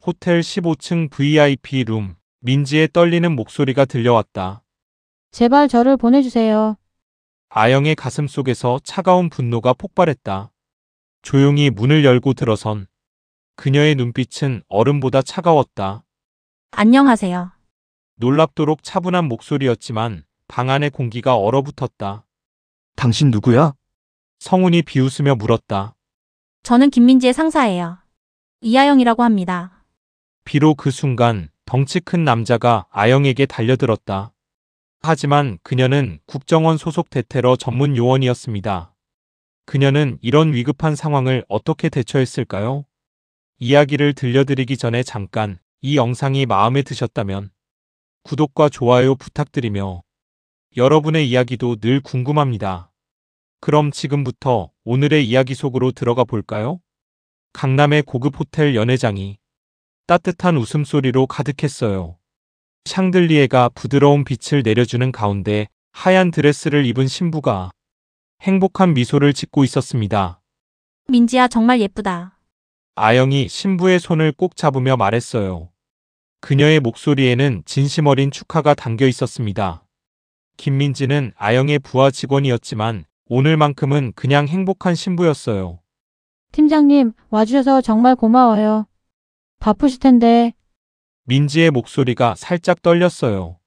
호텔 15층 VIP 룸. 민지의 떨리는 목소리가 들려왔다. 제발 저를 보내주세요. 아영의 가슴 속에서 차가운 분노가 폭발했다. 조용히 문을 열고 들어선 그녀의 눈빛은 얼음보다 차가웠다. 안녕하세요. 놀랍도록 차분한 목소리였지만 방 안의 공기가 얼어붙었다. 당신 누구야? 성훈이 비웃으며 물었다. 저는 김민지의 상사예요. 이하영이라고 합니다. 비로 그 순간 덩치 큰 남자가 아영에게 달려들었다. 하지만 그녀는 국정원 소속 대테러 전문 요원이었습니다. 그녀는 이런 위급한 상황을 어떻게 대처했을까요? 이야기를 들려드리기 전에 잠깐 이 영상이 마음에 드셨다면 구독과 좋아요 부탁드리며 여러분의 이야기도 늘 궁금합니다. 그럼 지금부터 오늘의 이야기 속으로 들어가 볼까요? 강남의 고급 호텔 연회장이 따뜻한 웃음소리로 가득했어요. 샹들리에가 부드러운 빛을 내려주는 가운데 하얀 드레스를 입은 신부가 행복한 미소를 짓고 있었습니다. 민지야, 정말 예쁘다. 아영이 신부의 손을 꼭 잡으며 말했어요. 그녀의 목소리에는 진심 어린 축하가 담겨 있었습니다. 김민지는 아영의 부하 직원이었지만 오늘만큼은 그냥 행복한 신부였어요. 팀장님, 와주셔서 정말 고마워요. 바쁘실 텐데. 민지의 목소리가 살짝 떨렸어요.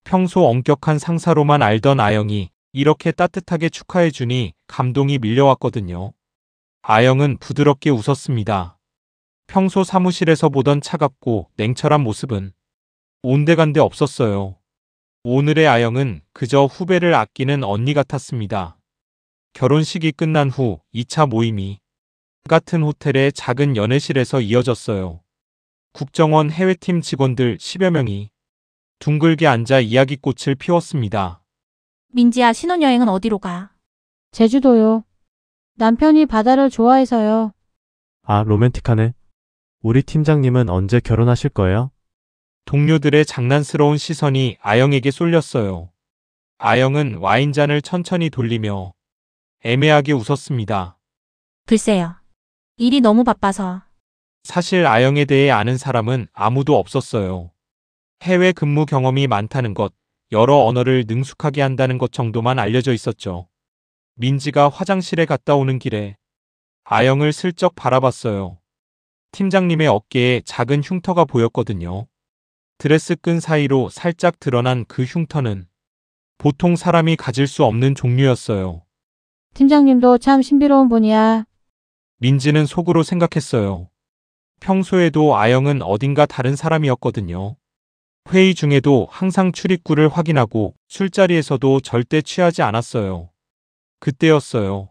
평소 엄격한 상사로만 알던 아영이 이렇게 따뜻하게 축하해주니 감동이 밀려왔거든요. 아영은 부드럽게 웃었습니다. 평소 사무실에서 보던 차갑고 냉철한 모습은 온데간데 없었어요. 오늘의 아영은 그저 후배를 아끼는 언니 같았습니다. 결혼식이 끝난 후 2차 모임이 같은 호텔의 작은 연회실에서 이어졌어요. 국정원 해외팀 직원들 10여 명이 둥글게 앉아 이야기꽃을 피웠습니다. 민지야, 신혼여행은 어디로 가? 제주도요. 남편이 바다를 좋아해서요. 아, 로맨틱하네. 우리 팀장님은 언제 결혼하실 거예요? 동료들의 장난스러운 시선이 아영에게 쏠렸어요. 아영은 와인잔을 천천히 돌리며 애매하게 웃었습니다. 글쎄요. 일이 너무 바빠서. 사실 아영에 대해 아는 사람은 아무도 없었어요. 해외 근무 경험이 많다는 것, 여러 언어를 능숙하게 한다는 것 정도만 알려져 있었죠. 민지가 화장실에 갔다 오는 길에 아영을 슬쩍 바라봤어요. 팀장님의 어깨에 작은 흉터가 보였거든요. 드레스 끈 사이로 살짝 드러난 그 흉터는 보통 사람이 가질 수 없는 종류였어요. 팀장님도 참 신비로운 분이야. 민지는 속으로 생각했어요. 평소에도 아영은 어딘가 다른 사람이었거든요. 회의 중에도 항상 출입구를 확인하고 술자리에서도 절대 취하지 않았어요. 그때였어요.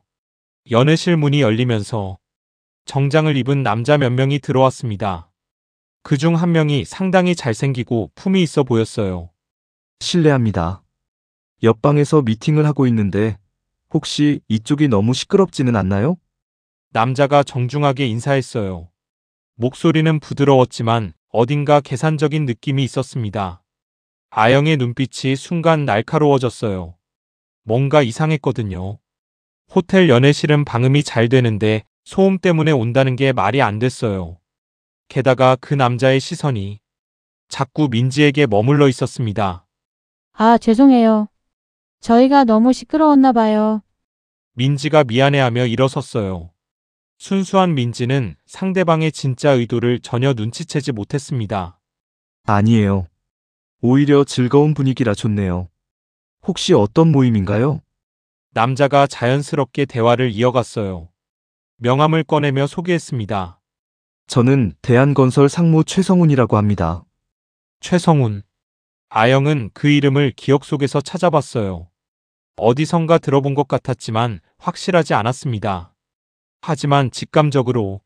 연회실 문이 열리면서 정장을 입은 남자 몇 명이 들어왔습니다. 그중 한 명이 상당히 잘생기고 품이 있어 보였어요. 실례합니다. 옆방에서 미팅을 하고 있는데 혹시 이쪽이 너무 시끄럽지는 않나요? 남자가 정중하게 인사했어요. 목소리는 부드러웠지만 어딘가 계산적인 느낌이 있었습니다. 아영의 눈빛이 순간 날카로워졌어요. 뭔가 이상했거든요. 호텔 연회실은 방음이 잘 되는데 소음 때문에 온다는 게 말이 안 됐어요. 게다가 그 남자의 시선이 자꾸 민지에게 머물러 있었습니다. 아, 죄송해요. 저희가 너무 시끄러웠나 봐요. 민지가 미안해하며 일어섰어요. 순수한 민지는 상대방의 진짜 의도를 전혀 눈치채지 못했습니다. 아니에요. 오히려 즐거운 분위기라 좋네요. 혹시 어떤 모임인가요? 남자가 자연스럽게 대화를 이어갔어요. 명함을 꺼내며 소개했습니다. 저는 대한건설 상무 최성훈이라고 합니다. 최성훈. 아영은 그 이름을 기억 속에서 찾아봤어요. 어디선가 들어본 것 같았지만 확실하지 않았습니다. 하지만 직감적으로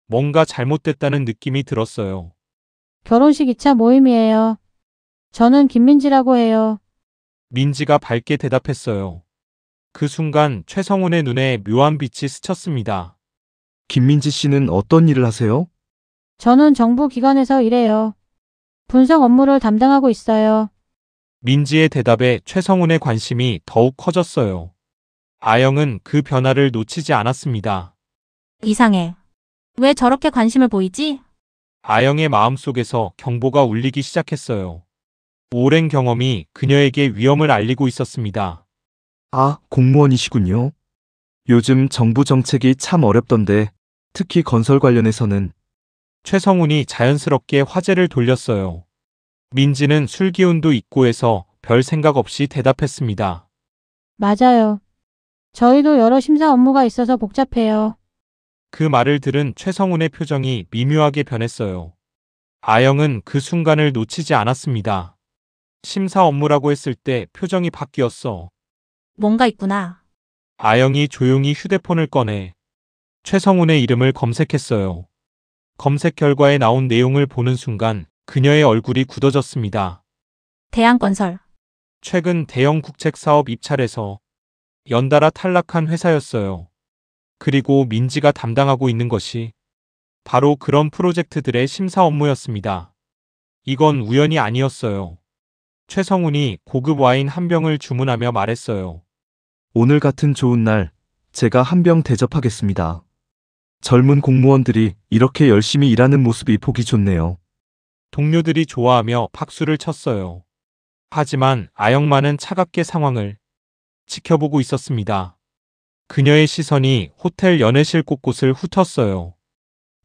뭔가 잘못됐다는 느낌이 들었어요. 결혼식 2차 모임이에요. 저는 김민지라고 해요. 민지가 밝게 대답했어요. 그 순간 최성훈의 눈에 묘한 빛이 스쳤습니다. 김민지 씨는 어떤 일을 하세요? 저는 정부 기관에서 일해요. 분석 업무를 담당하고 있어요. 민지의 대답에 최성훈의 관심이 더욱 커졌어요. 아영은 그 변화를 놓치지 않았습니다. 이상해. 왜 저렇게 관심을 보이지? 아영의 마음속에서 경보가 울리기 시작했어요. 오랜 경험이 그녀에게 위험을 알리고 있었습니다. 아, 공무원이시군요. 요즘 정부 정책이 참 어렵던데, 특히 건설 관련해서는. 최성훈이 자연스럽게 화제를 돌렸어요. 민지는 술 기운도 있고 해서 별 생각 없이 대답했습니다. 맞아요. 저희도 여러 심사 업무가 있어서 복잡해요. 그 말을 들은 최성훈의 표정이 미묘하게 변했어요. 아영은 그 순간을 놓치지 않았습니다. 심사 업무라고 했을 때 표정이 바뀌었어. 뭔가 있구나. 아영이 조용히 휴대폰을 꺼내 최성훈의 이름을 검색했어요. 검색 결과에 나온 내용을 보는 순간 그녀의 얼굴이 굳어졌습니다. 대한건설. 최근 대형 국책 사업 입찰에서 연달아 탈락한 회사였어요. 그리고 민지가 담당하고 있는 것이 바로 그런 프로젝트들의 심사 업무였습니다. 이건 우연이 아니었어요. 최성훈이 고급 와인 한 병을 주문하며 말했어요. 오늘 같은 좋은 날, 제가 한 병 대접하겠습니다. 젊은 공무원들이 이렇게 열심히 일하는 모습이 보기 좋네요. 동료들이 좋아하며 박수를 쳤어요. 하지만 아영만은 차갑게 상황을 지켜보고 있었습니다. 그녀의 시선이 호텔 연회실 곳곳을 훑었어요.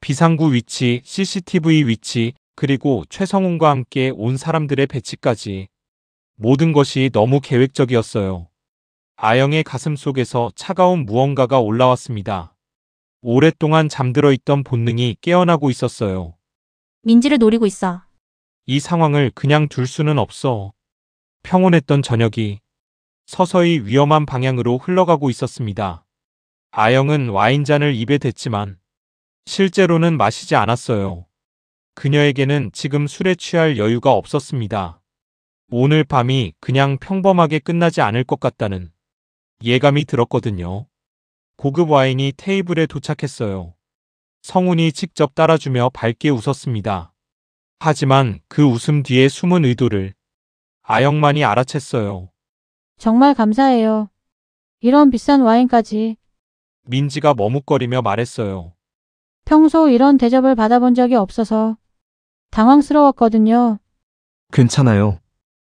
비상구 위치, CCTV 위치, 그리고 최성훈과 함께 온 사람들의 배치까지. 모든 것이 너무 계획적이었어요. 아영의 가슴 속에서 차가운 무언가가 올라왔습니다. 오랫동안 잠들어 있던 본능이 깨어나고 있었어요. 민지를 노리고 있어. 이 상황을 그냥 둘 수는 없어. 평온했던 저녁이 서서히 위험한 방향으로 흘러가고 있었습니다. 아영은 와인잔을 입에 댔지만 실제로는 마시지 않았어요. 그녀에게는 지금 술에 취할 여유가 없었습니다. 오늘 밤이 그냥 평범하게 끝나지 않을 것 같다는 예감이 들었거든요. 고급 와인이 테이블에 도착했어요. 성훈이 직접 따라주며 밝게 웃었습니다. 하지만 그 웃음 뒤에 숨은 의도를 아영만이 알아챘어요. 정말 감사해요. 이런 비싼 와인까지. 민지가 머뭇거리며 말했어요. 평소 이런 대접을 받아본 적이 없어서 당황스러웠거든요. 괜찮아요.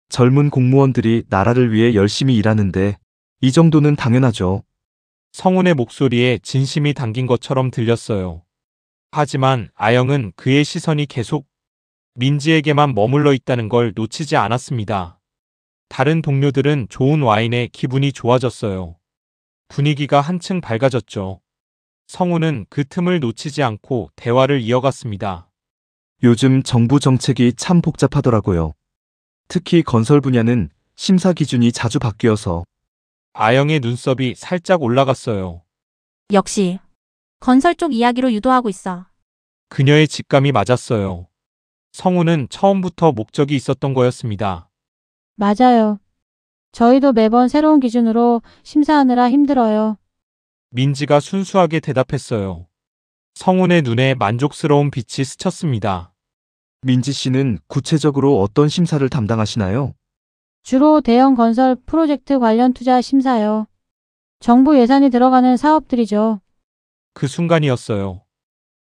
젊은 공무원들이 나라를 위해 열심히 일하는데, 이 정도는 당연하죠. 성훈의 목소리에 진심이 담긴 것처럼 들렸어요. 하지만 아영은 그의 시선이 계속 민지에게만 머물러 있다는 걸 놓치지 않았습니다. 다른 동료들은 좋은 와인에 기분이 좋아졌어요. 분위기가 한층 밝아졌죠. 성훈은 그 틈을 놓치지 않고 대화를 이어갔습니다. 요즘 정부 정책이 참 복잡하더라고요. 특히 건설 분야는 심사 기준이 자주 바뀌어서. 아영의 눈썹이 살짝 올라갔어요. 역시. 건설 쪽 이야기로 유도하고 있어. 그녀의 직감이 맞았어요. 성훈은 처음부터 목적이 있었던 거였습니다. 맞아요. 저희도 매번 새로운 기준으로 심사하느라 힘들어요. 민지가 순수하게 대답했어요. 성훈의 눈에 만족스러운 빛이 스쳤습니다. 민지 씨는 구체적으로 어떤 심사를 담당하시나요? 주로 대형 건설 프로젝트 관련 투자 심사요. 정부 예산이 들어가는 사업들이죠. 그 순간이었어요.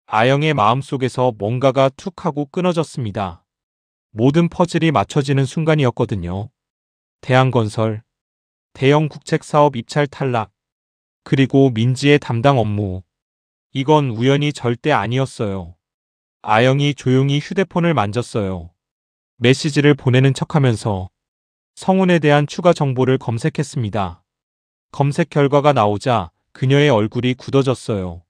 아영의 마음속에서 뭔가가 툭 하고 끊어졌습니다. 모든 퍼즐이 맞춰지는 순간이었거든요. 대한건설, 대형 국책 사업 입찰 탈락, 그리고 민지의 담당 업무. 이건 우연이 절대 아니었어요. 아영이 조용히 휴대폰을 만졌어요. 메시지를 보내는 척하면서 성훈에 대한 추가 정보를 검색했습니다. 검색 결과가 나오자 그녀의 얼굴이 굳어졌어요.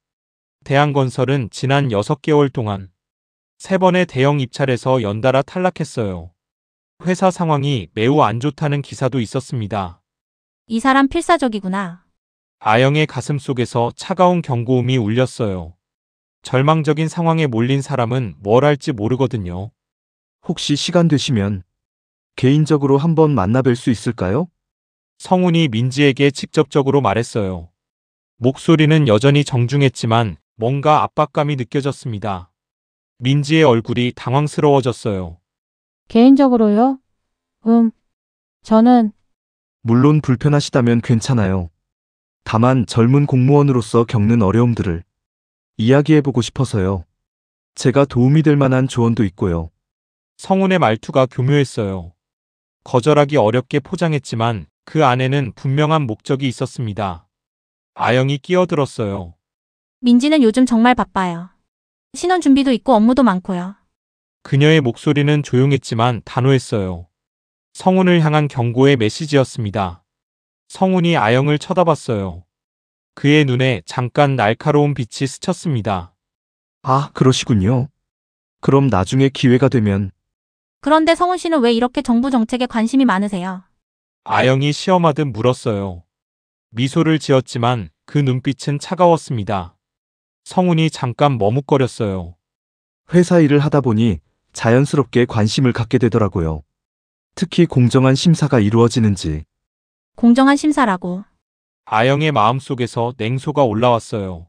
대한건설은 지난 6개월 동안 3번의 대형 입찰에서 연달아 탈락했어요. 회사 상황이 매우 안 좋다는 기사도 있었습니다. 이 사람 필사적이구나. 아영의 가슴 속에서 차가운 경고음이 울렸어요. 절망적인 상황에 몰린 사람은 뭘 할지 모르거든요. 혹시 시간 되시면 개인적으로 한번 만나뵐 수 있을까요? 성훈이 민지에게 직접적으로 말했어요. 목소리는 여전히 정중했지만 뭔가 압박감이 느껴졌습니다. 민지의 얼굴이 당황스러워졌어요. 개인적으로요? 저는 물론 불편하시다면 괜찮아요. 다만 젊은 공무원으로서 겪는 어려움들을 이야기해보고 싶어서요. 제가 도움이 될 만한 조언도 있고요. 성훈의 말투가 교묘했어요. 거절하기 어렵게 포장했지만 그 안에는 분명한 목적이 있었습니다. 아영이 끼어들었어요. 민지는 요즘 정말 바빠요. 신혼 준비도 있고 업무도 많고요. 그녀의 목소리는 조용했지만 단호했어요. 성훈을 향한 경고의 메시지였습니다. 성훈이 아영을 쳐다봤어요. 그의 눈에 잠깐 날카로운 빛이 스쳤습니다. 아, 그러시군요. 그럼 나중에 기회가 되면 그런데 성훈 씨는 왜 이렇게 정부 정책에 관심이 많으세요? 아영이 시험하듯 물었어요. 미소를 지었지만 그 눈빛은 차가웠습니다. 성훈이 잠깐 머뭇거렸어요. 회사 일을 하다 보니 자연스럽게 관심을 갖게 되더라고요. 특히 공정한 심사가 이루어지는지. 공정한 심사라고. 아영의 마음속에서 냉소가 올라왔어요.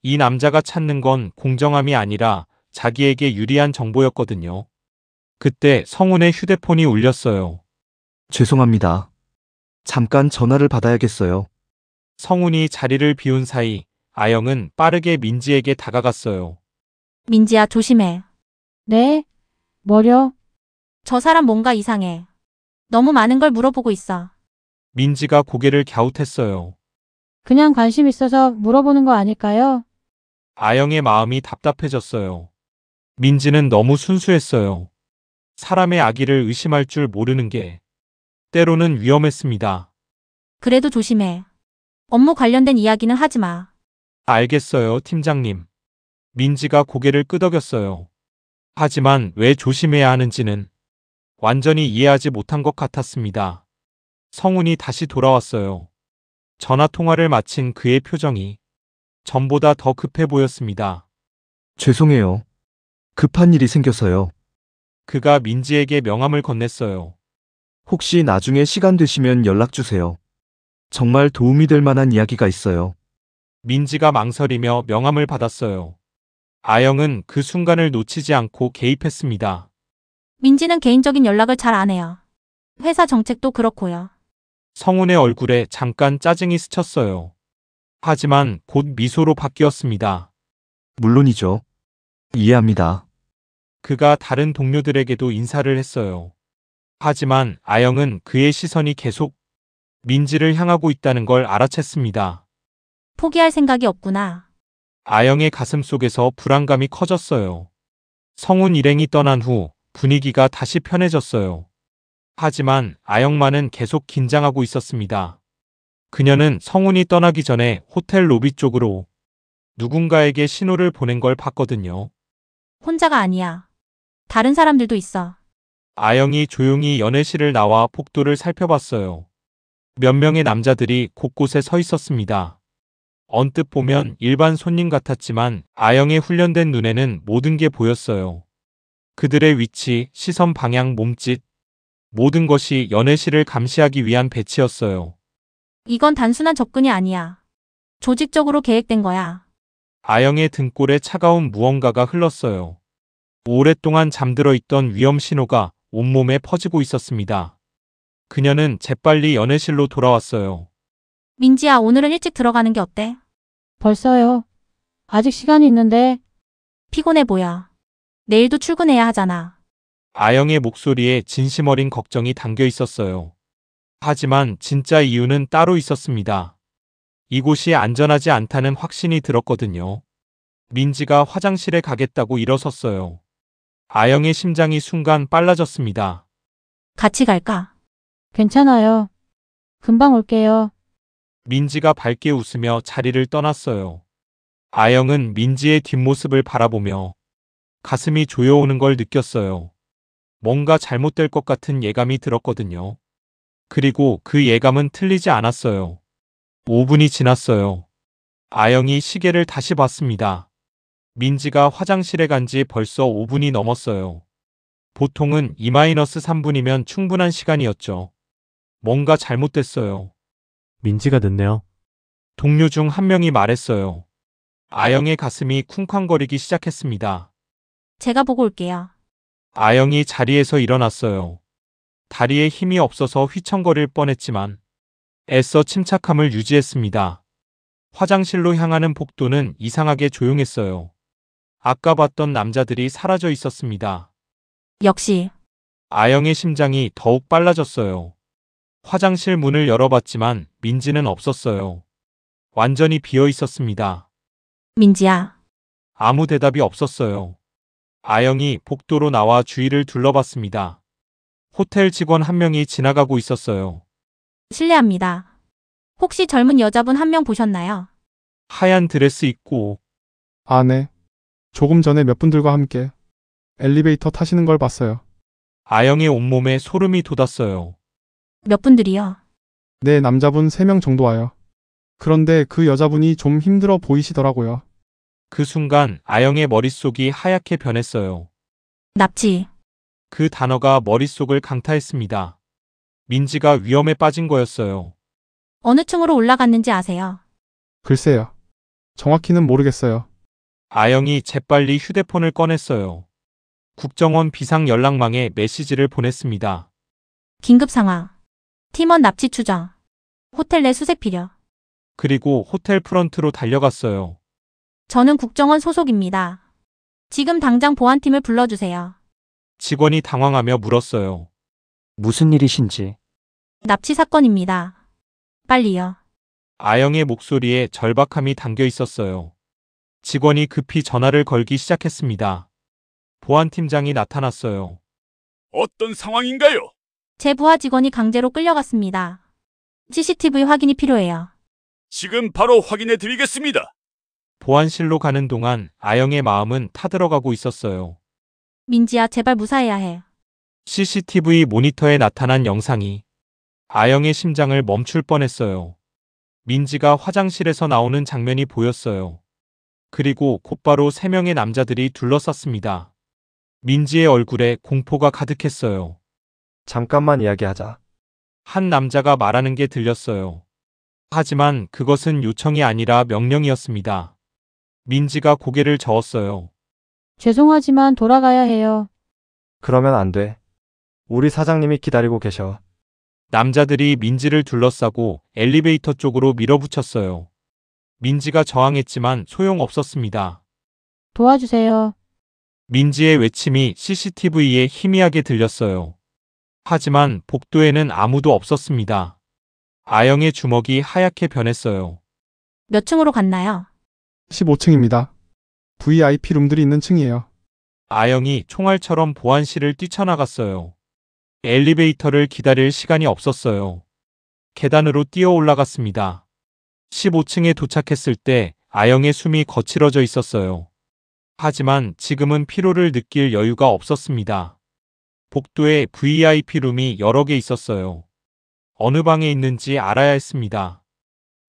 이 남자가 찾는 건 공정함이 아니라 자기에게 유리한 정보였거든요. 그때 성훈의 휴대폰이 울렸어요. 죄송합니다. 잠깐 전화를 받아야겠어요. 성훈이 자리를 비운 사이 아영은 빠르게 민지에게 다가갔어요. 민지야, 조심해. 네? 뭐려? 저 사람 뭔가 이상해. 너무 많은 걸 물어보고 있어. 민지가 고개를 갸웃했어요. 그냥 관심 있어서 물어보는 거 아닐까요? 아영의 마음이 답답해졌어요. 민지는 너무 순수했어요. 사람의 악의를 의심할 줄 모르는 게 때로는 위험했습니다. 그래도 조심해. 업무 관련된 이야기는 하지 마. 알겠어요, 팀장님. 민지가 고개를 끄덕였어요. 하지만 왜 조심해야 하는지는 완전히 이해하지 못한 것 같았습니다. 성훈이 다시 돌아왔어요. 전화 통화를 마친 그의 표정이 전보다 더 급해 보였습니다. 죄송해요. 급한 일이 생겨서요. 그가 민지에게 명함을 건넸어요. 혹시 나중에 시간 되시면 연락 주세요. 정말 도움이 될 만한 이야기가 있어요. 민지가 망설이며 명함을 받았어요. 아영은 그 순간을 놓치지 않고 개입했습니다. 민지는 개인적인 연락을 잘 안 해요. 회사 정책도 그렇고요. 성훈의 얼굴에 잠깐 짜증이 스쳤어요. 하지만 곧 미소로 바뀌었습니다. 물론이죠. 이해합니다. 그가 다른 동료들에게도 인사를 했어요. 하지만 아영은 그의 시선이 계속 민지를 향하고 있다는 걸 알아챘습니다. 포기할 생각이 없구나. 아영의 가슴 속에서 불안감이 커졌어요. 성훈 일행이 떠난 후 분위기가 다시 편해졌어요. 하지만 아영만은 계속 긴장하고 있었습니다. 그녀는 성훈이 떠나기 전에 호텔 로비 쪽으로 누군가에게 신호를 보낸 걸 봤거든요. 혼자가 아니야. 다른 사람들도 있어. 아영이 조용히 연애실을 나와 복도를 살펴봤어요. 몇 명의 남자들이 곳곳에 서 있었습니다. 언뜻 보면 일반 손님 같았지만 아영의 훈련된 눈에는 모든 게 보였어요. 그들의 위치, 시선 방향, 몸짓, 모든 것이 연애실을 감시하기 위한 배치였어요. 이건 단순한 접근이 아니야. 조직적으로 계획된 거야. 아영의 등골에 차가운 무언가가 흘렀어요. 오랫동안 잠들어 있던 위험 신호가 온몸에 퍼지고 있었습니다. 그녀는 재빨리 연애실로 돌아왔어요. 민지야, 오늘은 일찍 들어가는 게 어때? 벌써요. 아직 시간이 있는데. 피곤해 보여. 내일도 출근해야 하잖아. 아영의 목소리에 진심 어린 걱정이 담겨 있었어요. 하지만 진짜 이유는 따로 있었습니다. 이곳이 안전하지 않다는 확신이 들었거든요. 민지가 화장실에 가겠다고 일어섰어요. 아영의 심장이 순간 빨라졌습니다. 같이 갈까? 괜찮아요. 금방 올게요. 민지가 밝게 웃으며 자리를 떠났어요. 아영은 민지의 뒷모습을 바라보며 가슴이 조여오는 걸 느꼈어요. 뭔가 잘못될 것 같은 예감이 들었거든요. 그리고 그 예감은 틀리지 않았어요. 5분이 지났어요. 아영이 시계를 다시 봤습니다. 민지가 화장실에 간 지 벌써 5분이 넘었어요. 보통은 2-3분이면 충분한 시간이었죠. 뭔가 잘못됐어요. 민지가 늦네요. 동료 중 한 명이 말했어요. 아영의 가슴이 쿵쾅거리기 시작했습니다. 제가 보고 올게요. 아영이 자리에서 일어났어요. 다리에 힘이 없어서 휘청거릴 뻔했지만 애써 침착함을 유지했습니다. 화장실로 향하는 복도는 이상하게 조용했어요. 아까 봤던 남자들이 사라져 있었습니다. 역시 아영의 심장이 더욱 빨라졌어요. 화장실 문을 열어봤지만 민지는 없었어요. 완전히 비어 있었습니다. 민지야. 아무 대답이 없었어요. 아영이 복도로 나와 주위를 둘러봤습니다. 호텔 직원 한 명이 지나가고 있었어요. 실례합니다. 혹시 젊은 여자분 한 명 보셨나요? 하얀 드레스 입고 아, 네. 조금 전에 몇 분들과 함께 엘리베이터 타시는 걸 봤어요. 아영의 온몸에 소름이 돋았어요. 몇 분들이요? 네, 남자분 3명 정도 와요. 그런데 그 여자분이 좀 힘들어 보이시더라고요. 그 순간 아영의 머릿속이 하얗게 변했어요. 납치. 그 단어가 머릿속을 강타했습니다. 민지가 위험에 빠진 거였어요. 어느 층으로 올라갔는지 아세요? 글쎄요. 정확히는 모르겠어요. 아영이 재빨리 휴대폰을 꺼냈어요. 국정원 비상 연락망에 메시지를 보냈습니다. 긴급 상황. 팀원 납치 추정. 호텔 내 수색 필요. 그리고 호텔 프런트로 달려갔어요. 저는 국정원 소속입니다. 지금 당장 보안팀을 불러주세요. 직원이 당황하며 물었어요. 무슨 일이신지. 납치 사건입니다. 빨리요. 아영의 목소리에 절박함이 담겨 있었어요. 직원이 급히 전화를 걸기 시작했습니다. 보안팀장이 나타났어요. 어떤 상황인가요? 제 부하 직원이 강제로 끌려갔습니다. CCTV 확인이 필요해요. 지금 바로 확인해 드리겠습니다. 보안실로 가는 동안 아영의 마음은 타들어가고 있었어요. 민지야, 제발 무사해야 해. CCTV 모니터에 나타난 영상이 아영의 심장을 멈출 뻔했어요. 민지가 화장실에서 나오는 장면이 보였어요. 그리고 곧바로 3명의 남자들이 둘러쌌습니다. 민지의 얼굴에 공포가 가득했어요. 잠깐만 이야기하자. 한 남자가 말하는 게 들렸어요. 하지만 그것은 요청이 아니라 명령이었습니다. 민지가 고개를 저었어요. 죄송하지만 돌아가야 해요. 그러면 안 돼. 우리 사장님이 기다리고 계셔. 남자들이 민지를 둘러싸고 엘리베이터 쪽으로 밀어붙였어요. 민지가 저항했지만 소용없었습니다. 도와주세요. 민지의 외침이 CCTV에 희미하게 들렸어요. 하지만 복도에는 아무도 없었습니다. 아영의 주먹이 하얗게 변했어요. 몇 층으로 갔나요? 15층입니다. VIP 룸들이 있는 층이에요. 아영이 총알처럼 보안실을 뛰쳐나갔어요. 엘리베이터를 기다릴 시간이 없었어요. 계단으로 뛰어 올라갔습니다. 15층에 도착했을 때 아영의 숨이 거칠어져 있었어요. 하지만 지금은 피로를 느낄 여유가 없었습니다. 복도에 VIP 룸이 여러 개 있었어요. 어느 방에 있는지 알아야 했습니다.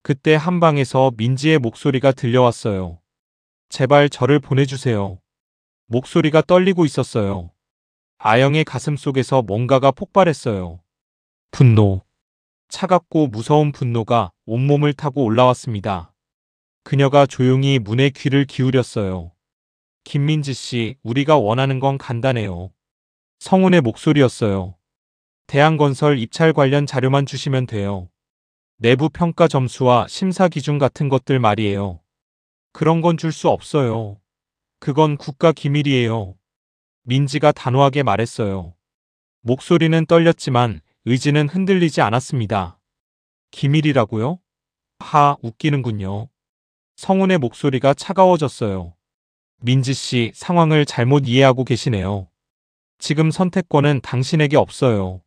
그때 한 방에서 민지의 목소리가 들려왔어요. 제발 저를 보내주세요. 목소리가 떨리고 있었어요. 아영의 가슴 속에서 뭔가가 폭발했어요. 분노. 차갑고 무서운 분노가 온몸을 타고 올라왔습니다. 그녀가 조용히 문에 귀를 기울였어요. 김민지 씨, 우리가 원하는 건 간단해요. 성운의 목소리였어요. 대한건설 입찰 관련 자료만 주시면 돼요. 내부 평가 점수와 심사 기준 같은 것들 말이에요. 그런 건 줄 수 없어요. 그건 국가 기밀이에요. 민지가 단호하게 말했어요. 목소리는 떨렸지만 의지는 흔들리지 않았습니다. 기밀이라고요? 웃기는군요. 성운의 목소리가 차가워졌어요. 민지 씨, 상황을 잘못 이해하고 계시네요. 지금 선택권은 당신에게 없어요.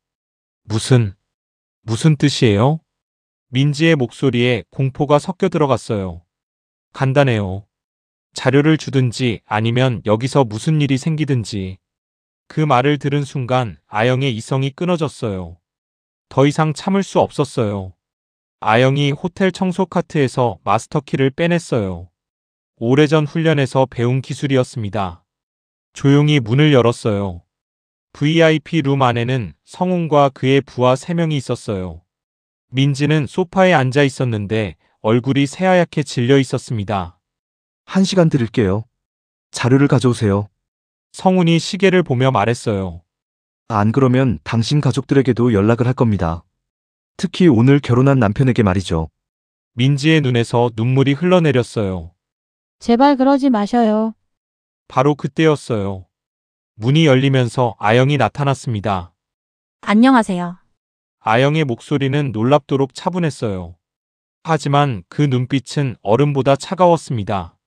무슨 뜻이에요? 민지의 목소리에 공포가 섞여 들어갔어요. 간단해요. 자료를 주든지 아니면 여기서 무슨 일이 생기든지. 그 말을 들은 순간 아영의 이성이 끊어졌어요. 더 이상 참을 수 없었어요. 아영이 호텔 청소 카트에서 마스터키를 빼냈어요. 오래전 훈련에서 배운 기술이었습니다. 조용히 문을 열었어요. VIP 룸 안에는 성훈과 그의 부하 3명이 있었어요. 민지는 소파에 앉아 있었는데 얼굴이 새하얗게 질려 있었습니다. 1시간 드릴게요. 자료를 가져오세요. 성훈이 시계를 보며 말했어요. 안 그러면 당신 가족들에게도 연락을 할 겁니다. 특히 오늘 결혼한 남편에게 말이죠. 민지의 눈에서 눈물이 흘러내렸어요. 제발 그러지 마셔요. 바로 그때였어요. 문이 열리면서 아영이 나타났습니다. 안녕하세요. 아영의 목소리는 놀랍도록 차분했어요. 하지만 그 눈빛은 얼음보다 차가웠습니다.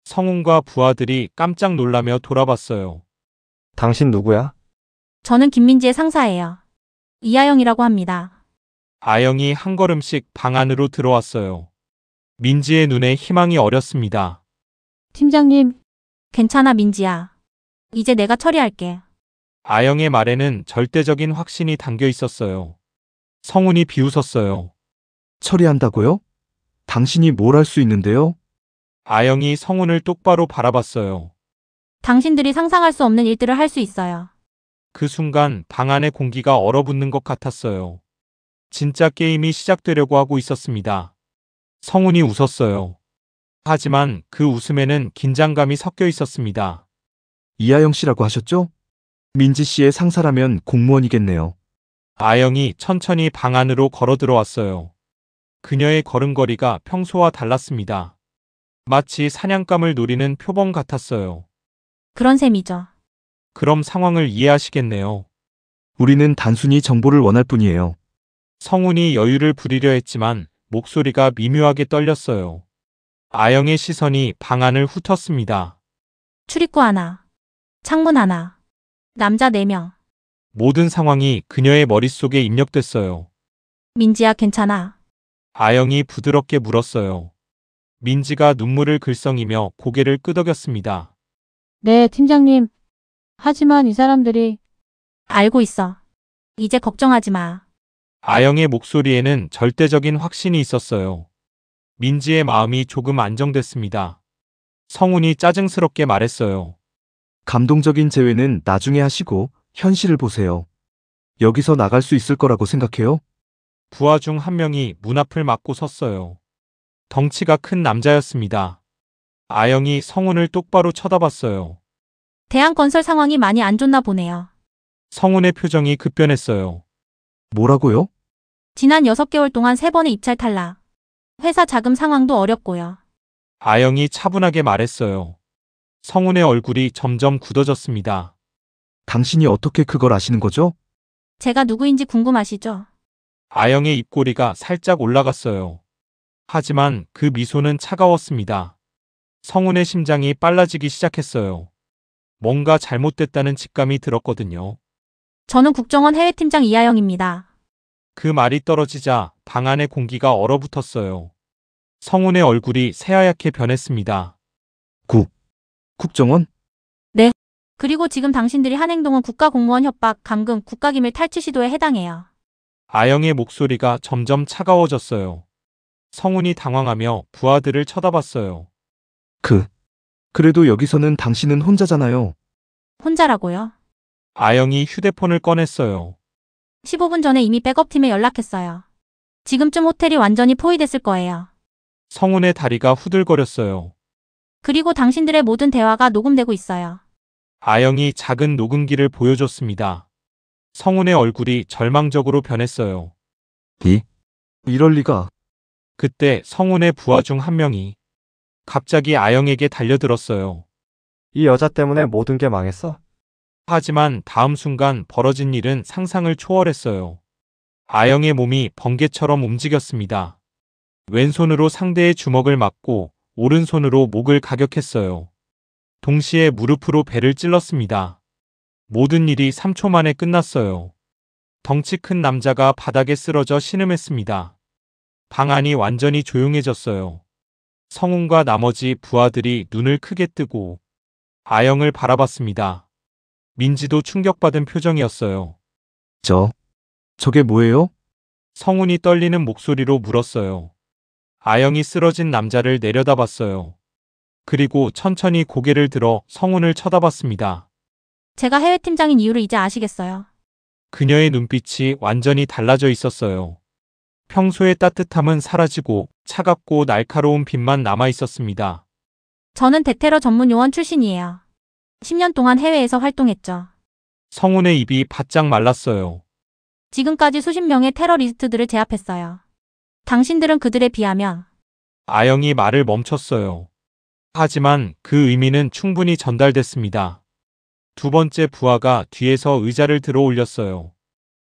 성훈과 부하들이 깜짝 놀라며 돌아봤어요. 당신 누구야? 저는 김민지의 상사예요. 이하영이라고 합니다. 아영이 한 걸음씩 방 안으로 들어왔어요. 민지의 눈에 희망이 어렸습니다. 팀장님, 괜찮아, 민지야. 이제 내가 처리할게. 아영의 말에는 절대적인 확신이 담겨 있었어요. 성훈이 비웃었어요. 처리한다고요? 당신이 뭘 할 수 있는데요? 아영이 성훈을 똑바로 바라봤어요. 당신들이 상상할 수 없는 일들을 할 수 있어요. 그 순간 방 안의 공기가 얼어붙는 것 같았어요. 진짜 게임이 시작되려고 하고 있었습니다. 성훈이 웃었어요. 하지만 그 웃음에는 긴장감이 섞여 있었습니다. 이하영 씨라고 하셨죠? 민지 씨의 상사라면 공무원이겠네요. 아영이 천천히 방 안으로 걸어 들어왔어요. 그녀의 걸음걸이가 평소와 달랐습니다. 마치 사냥감을 노리는 표범 같았어요. 그런 셈이죠. 그럼 상황을 이해하시겠네요. 우리는 단순히 정보를 원할 뿐이에요. 성훈이 여유를 부리려 했지만 목소리가 미묘하게 떨렸어요. 아영의 시선이 방 안을 훑었습니다. 출입구 하나. 창문 하나. 남자 4명. 모든 상황이 그녀의 머릿속에 입력됐어요. 민지야, 괜찮아. 아영이 부드럽게 물었어요. 민지가 눈물을 글썽이며 고개를 끄덕였습니다. 네, 팀장님. 하지만 이 사람들이 알고 있어. 이제 걱정하지 마. 아영의 목소리에는 절대적인 확신이 있었어요. 민지의 마음이 조금 안정됐습니다. 성훈이 짜증스럽게 말했어요. 감동적인 재회는 나중에 하시고 현실을 보세요. 여기서 나갈 수 있을 거라고 생각해요? 부하 중 한 명이 문 앞을 막고 섰어요. 덩치가 큰 남자였습니다. 아영이 성훈을 똑바로 쳐다봤어요. 대한건설 상황이 많이 안 좋나 보네요. 성훈의 표정이 급변했어요. 뭐라고요? 지난 6개월 동안 3번의 입찰 탈락. 회사 자금 상황도 어렵고요. 아영이 차분하게 말했어요. 성훈의 얼굴이 점점 굳어졌습니다. 당신이 어떻게 그걸 아시는 거죠? 제가 누구인지 궁금하시죠? 아영의 입꼬리가 살짝 올라갔어요. 하지만 그 미소는 차가웠습니다. 성훈의 심장이 빨라지기 시작했어요. 뭔가 잘못됐다는 직감이 들었거든요. 저는 국정원 해외팀장 이하영입니다. 그 말이 떨어지자 방 안의 공기가 얼어붙었어요. 성훈의 얼굴이 새하얗게 변했습니다. 국정원? 그리고 지금 당신들이 한 행동은 국가공무원 협박, 감금, 국가기밀 탈취 시도에 해당해요. 아영의 목소리가 점점 차가워졌어요. 성훈이 당황하며 부하들을 쳐다봤어요. 그래도 여기서는 당신은 혼자잖아요. 혼자라고요? 아영이 휴대폰을 꺼냈어요. 15분 전에 이미 백업팀에 연락했어요. 지금쯤 호텔이 완전히 포위됐을 거예요. 성훈의 다리가 후들거렸어요. 그리고 당신들의 모든 대화가 녹음되고 있어요. 아영이 작은 녹음기를 보여줬습니다. 성훈의 얼굴이 절망적으로 변했어요. 이럴 리가. 그때 성훈의 부하 중 한 명이 갑자기 아영에게 달려들었어요. 이 여자 때문에 모든 게 망했어? 하지만 다음 순간 벌어진 일은 상상을 초월했어요. 아영의 몸이 번개처럼 움직였습니다. 왼손으로 상대의 주먹을 막고 오른손으로 목을 가격했어요. 동시에 무릎으로 배를 찔렀습니다. 모든 일이 3초 만에 끝났어요. 덩치 큰 남자가 바닥에 쓰러져 신음했습니다. 방 안이 완전히 조용해졌어요. 성훈과 나머지 부하들이 눈을 크게 뜨고 아영을 바라봤습니다. 민지도 충격받은 표정이었어요. 저게 뭐예요? 성훈이 떨리는 목소리로 물었어요. 아영이 쓰러진 남자를 내려다봤어요. 그리고 천천히 고개를 들어 성훈을 쳐다봤습니다. 제가 해외팀장인 이유를 이제 아시겠어요? 그녀의 눈빛이 완전히 달라져 있었어요. 평소의 따뜻함은 사라지고 차갑고 날카로운 빛만 남아 있었습니다. 저는 대테러 전문 요원 출신이에요. 10년 동안 해외에서 활동했죠. 성훈의 입이 바짝 말랐어요. 지금까지 수십 명의 테러리스트들을 제압했어요. 당신들은 그들에 비하면 아영이 말을 멈췄어요. 하지만 그 의미는 충분히 전달됐습니다. 두 번째 부하가 뒤에서 의자를 들어 올렸어요.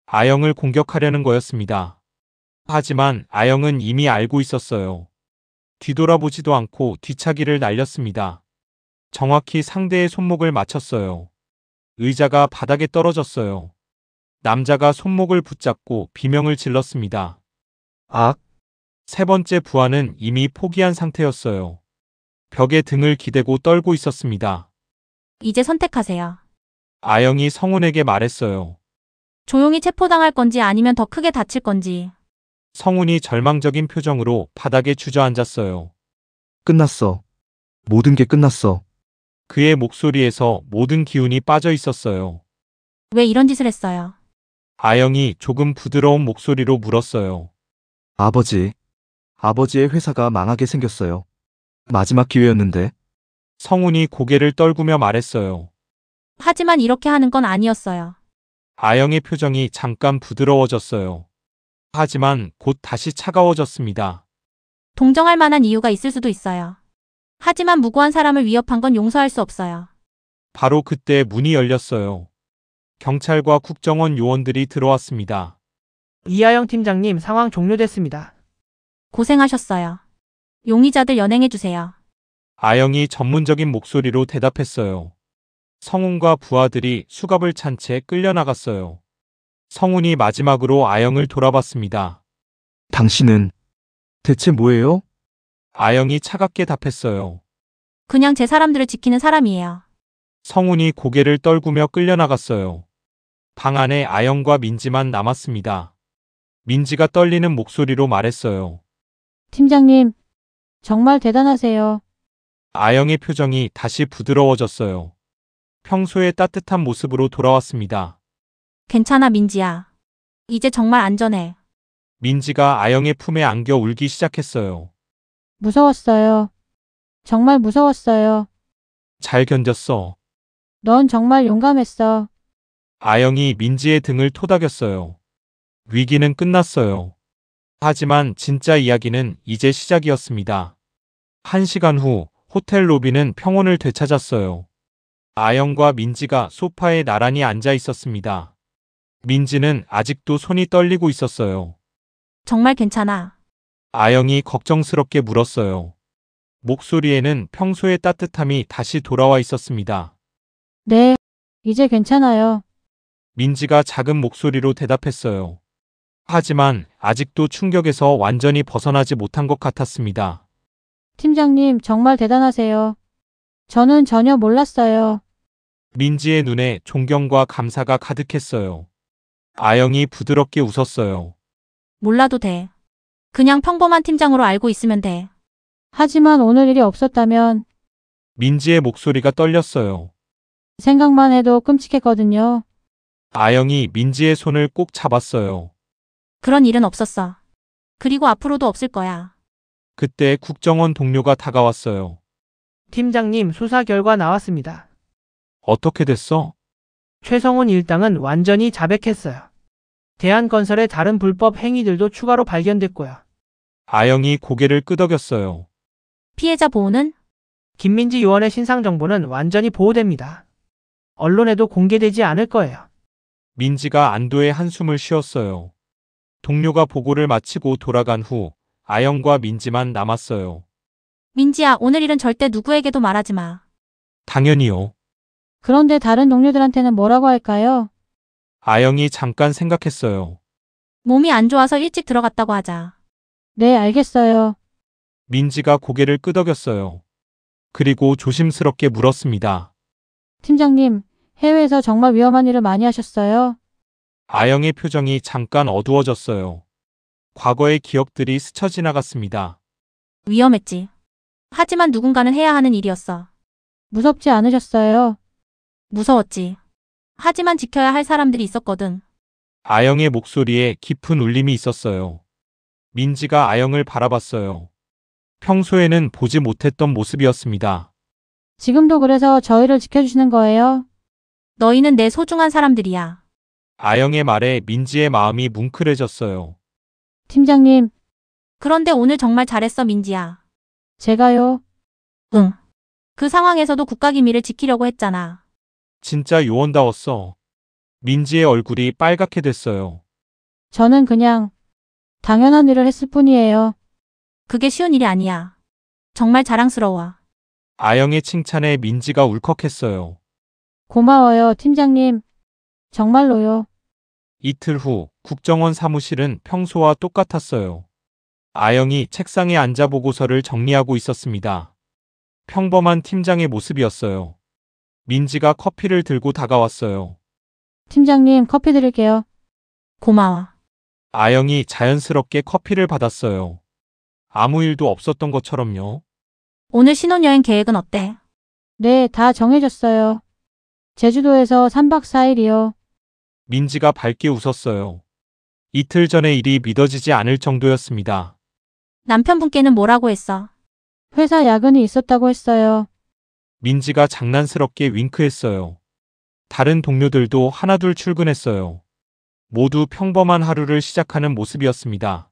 아영을 공격하려는 거였습니다. 하지만 아영은 이미 알고 있었어요. 뒤돌아보지도 않고 뒤차기를 날렸습니다. 정확히 상대의 손목을 맞췄어요. 의자가 바닥에 떨어졌어요. 남자가 손목을 붙잡고 비명을 질렀습니다. 악! 세 번째 부하는 이미 포기한 상태였어요. 벽에 등을 기대고 떨고 있었습니다. 이제 선택하세요. 아영이 성훈에게 말했어요. 조용히 체포당할 건지 아니면 더 크게 다칠 건지. 성훈이 절망적인 표정으로 바닥에 주저앉았어요. 끝났어. 모든 게 끝났어. 그의 목소리에서 모든 기운이 빠져 있었어요. 왜 이런 짓을 했어요? 아영이 조금 부드러운 목소리로 물었어요. 아버지. 아버지의 회사가 망하게 생겼어요. 마지막 기회였는데. 성훈이 고개를 떨구며 말했어요. 하지만 이렇게 하는 건 아니었어요. 아영의 표정이 잠깐 부드러워졌어요. 하지만 곧 다시 차가워졌습니다. 동정할 만한 이유가 있을 수도 있어요. 하지만 무고한 사람을 위협한 건 용서할 수 없어요. 바로 그때 문이 열렸어요. 경찰과 국정원 요원들이 들어왔습니다. 이하영 팀장님 상황 종료됐습니다. 고생하셨어요. 용의자들 연행해주세요. 아영이 전문적인 목소리로 대답했어요. 성훈과 부하들이 수갑을 찬 채 끌려나갔어요. 성훈이 마지막으로 아영을 돌아봤습니다. 당신은 대체 뭐예요? 아영이 차갑게 답했어요. 그냥 제 사람들을 지키는 사람이에요. 성훈이 고개를 떨구며 끌려나갔어요. 방 안에 아영과 민지만 남았습니다. 민지가 떨리는 목소리로 말했어요. 팀장님, 정말 대단하세요. 아영의 표정이 다시 부드러워졌어요. 평소의 따뜻한 모습으로 돌아왔습니다. 괜찮아, 민지야. 이제 정말 안전해. 민지가 아영의 품에 안겨 울기 시작했어요. 무서웠어요. 정말 무서웠어요. 잘 견뎠어. 넌 정말 용감했어. 아영이 민지의 등을 토닥였어요. 위기는 끝났어요. 하지만 진짜 이야기는 이제 시작이었습니다. 1시간 후 호텔 로비는 평온을 되찾았어요. 아영과 민지가 소파에 나란히 앉아 있었습니다. 민지는 아직도 손이 떨리고 있었어요. 정말 괜찮아. 아영이 걱정스럽게 물었어요. 목소리에는 평소의 따뜻함이 다시 돌아와 있었습니다. 네, 이제 괜찮아요. 민지가 작은 목소리로 대답했어요. 하지만 아직도 충격에서 완전히 벗어나지 못한 것 같았습니다. 팀장님, 정말 대단하세요. 저는 전혀 몰랐어요. 민지의 눈에 존경과 감사가 가득했어요. 아영이 부드럽게 웃었어요. 몰라도 돼. 그냥 평범한 팀장으로 알고 있으면 돼. 하지만 오늘 일이 없었다면 민지의 목소리가 떨렸어요. 생각만 해도 끔찍했거든요. 아영이 민지의 손을 꼭 잡았어요. 그런 일은 없었어. 그리고 앞으로도 없을 거야. 그때 국정원 동료가 다가왔어요. 팀장님 수사 결과 나왔습니다. 어떻게 됐어? 최성훈 일당은 완전히 자백했어요. 대한건설의 다른 불법 행위들도 추가로 발견됐고요. 아영이 고개를 끄덕였어요. 피해자 보호는? 김민지 요원의 신상 정보는 완전히 보호됩니다. 언론에도 공개되지 않을 거예요. 민지가 안도의 한숨을 쉬었어요. 동료가 보고를 마치고 돌아간 후 아영과 민지만 남았어요. 민지야, 오늘 일은 절대 누구에게도 말하지 마. 당연히요. 그런데 다른 동료들한테는 뭐라고 할까요? 아영이 잠깐 생각했어요. 몸이 안 좋아서 일찍 들어갔다고 하자. 네, 알겠어요. 민지가 고개를 끄덕였어요. 그리고 조심스럽게 물었습니다. 팀장님, 해외에서 정말 위험한 일을 많이 하셨어요? 아영의 표정이 잠깐 어두워졌어요. 과거의 기억들이 스쳐 지나갔습니다. 위험했지. 하지만 누군가는 해야 하는 일이었어. 무섭지 않으셨어요? 무서웠지. 하지만 지켜야 할 사람들이 있었거든. 아영의 목소리에 깊은 울림이 있었어요. 민지가 아영을 바라봤어요. 평소에는 보지 못했던 모습이었습니다. 지금도 그래서 저희를 지켜주시는 거예요? 너희는 내 소중한 사람들이야. 아영의 말에 민지의 마음이 뭉클해졌어요. 팀장님, 그런데 오늘 정말 잘했어, 민지야. 제가요? 응. 그 상황에서도 국가기밀을 지키려고 했잖아. 진짜 요원다웠어. 민지의 얼굴이 빨갛게 됐어요. 저는 그냥 당연한 일을 했을 뿐이에요. 그게 쉬운 일이 아니야. 정말 자랑스러워. 아영의 칭찬에 민지가 울컥했어요. 고마워요, 팀장님. 정말로요. 이틀 후 국정원 사무실은 평소와 똑같았어요. 아영이 책상에 앉아 보고서를 정리하고 있었습니다. 평범한 팀장의 모습이었어요. 민지가 커피를 들고 다가왔어요. 팀장님, 커피 드릴게요. 고마워. 아영이 자연스럽게 커피를 받았어요. 아무 일도 없었던 것처럼요. 오늘 신혼여행 계획은 어때? 네, 다 정해졌어요. 제주도에서 3박 4일이요. 민지가 밝게 웃었어요. 이틀 전의 일이 믿어지지 않을 정도였습니다. 남편분께는 뭐라고 했어? 회사 야근이 있었다고 했어요. 민지가 장난스럽게 윙크했어요. 다른 동료들도 하나둘 출근했어요. 모두 평범한 하루를 시작하는 모습이었습니다.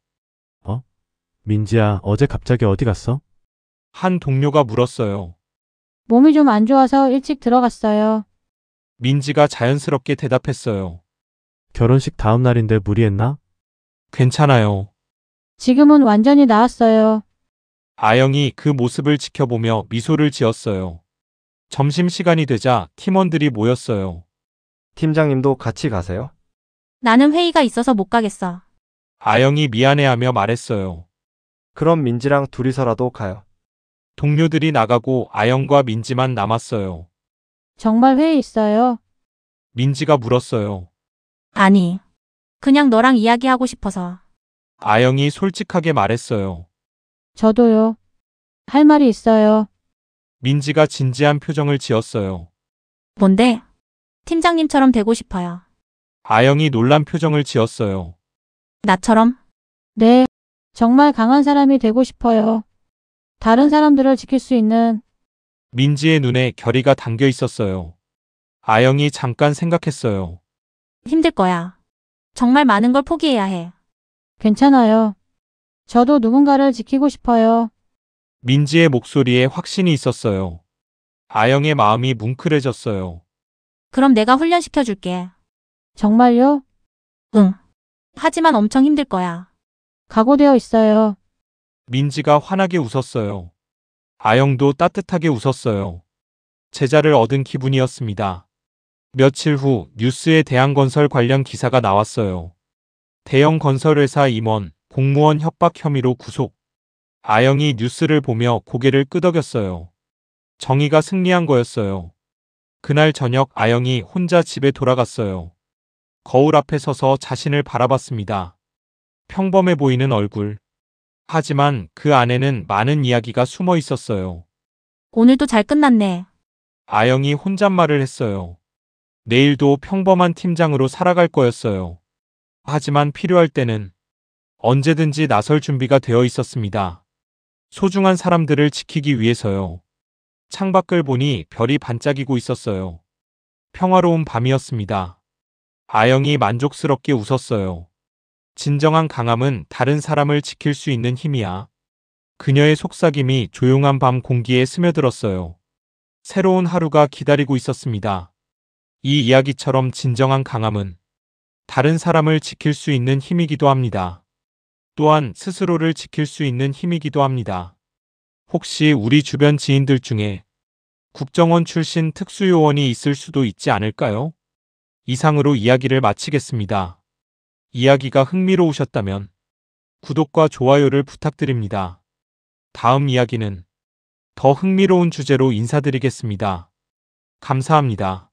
민지야, 어제 갑자기 어디 갔어? 한 동료가 물었어요. 몸이 좀 안 좋아서 일찍 들어갔어요. 민지가 자연스럽게 대답했어요. 결혼식 다음 날인데 무리했나? 괜찮아요. 지금은 완전히 나았어요. 아영이 그 모습을 지켜보며 미소를 지었어요. 점심시간이 되자 팀원들이 모였어요. 팀장님도 같이 가세요? 나는 회의가 있어서 못 가겠어. 아영이 미안해하며 말했어요. 그럼 민지랑 둘이서라도 가요. 동료들이 나가고 아영과 민지만 남았어요. 정말 회의 있어요. 민지가 물었어요. 아니, 그냥 너랑 이야기하고 싶어서. 아영이 솔직하게 말했어요. 저도요. 할 말이 있어요. 민지가 진지한 표정을 지었어요. 뭔데? 팀장님처럼 되고 싶어요. 아영이 놀란 표정을 지었어요. 나처럼? 네, 정말 강한 사람이 되고 싶어요. 다른 사람들을 지킬 수 있는. 민지의 눈에 결의가 담겨 있었어요. 아영이 잠깐 생각했어요. 힘들 거야. 정말 많은 걸 포기해야 해. 괜찮아요. 저도 누군가를 지키고 싶어요. 민지의 목소리에 확신이 있었어요. 아영의 마음이 뭉클해졌어요. 그럼 내가 훈련시켜 줄게. 정말요? 응. 하지만 엄청 힘들 거야. 각오되어 있어요. 민지가 환하게 웃었어요. 아영도 따뜻하게 웃었어요. 제자를 얻은 기분이었습니다. 며칠 후 뉴스에 대한건설 관련 기사가 나왔어요. 대형 건설회사 임원, 공무원 협박 혐의로 구속. 아영이 뉴스를 보며 고개를 끄덕였어요. 정의가 승리한 거였어요. 그날 저녁 아영이 혼자 집에 돌아갔어요. 거울 앞에 서서 자신을 바라봤습니다. 평범해 보이는 얼굴. 하지만 그 안에는 많은 이야기가 숨어 있었어요. 오늘도 잘 끝났네. 아영이 혼잣말을 했어요. 내일도 평범한 팀장으로 살아갈 거였어요. 하지만 필요할 때는 언제든지 나설 준비가 되어 있었습니다. 소중한 사람들을 지키기 위해서요. 창밖을 보니 별이 반짝이고 있었어요. 평화로운 밤이었습니다. 아영이 만족스럽게 웃었어요. 진정한 강함은 다른 사람을 지킬 수 있는 힘이야. 그녀의 속삭임이 조용한 밤 공기에 스며들었어요. 새로운 하루가 기다리고 있었습니다. 이 이야기처럼 진정한 강함은 다른 사람을 지킬 수 있는 힘이기도 합니다. 또한 스스로를 지킬 수 있는 힘이기도 합니다. 혹시 우리 주변 지인들 중에 국정원 출신 특수요원이 있을 수도 있지 않을까요? 이상으로 이야기를 마치겠습니다. 이야기가 흥미로우셨다면 구독과 좋아요를 부탁드립니다. 다음 이야기는 더 흥미로운 주제로 인사드리겠습니다. 감사합니다.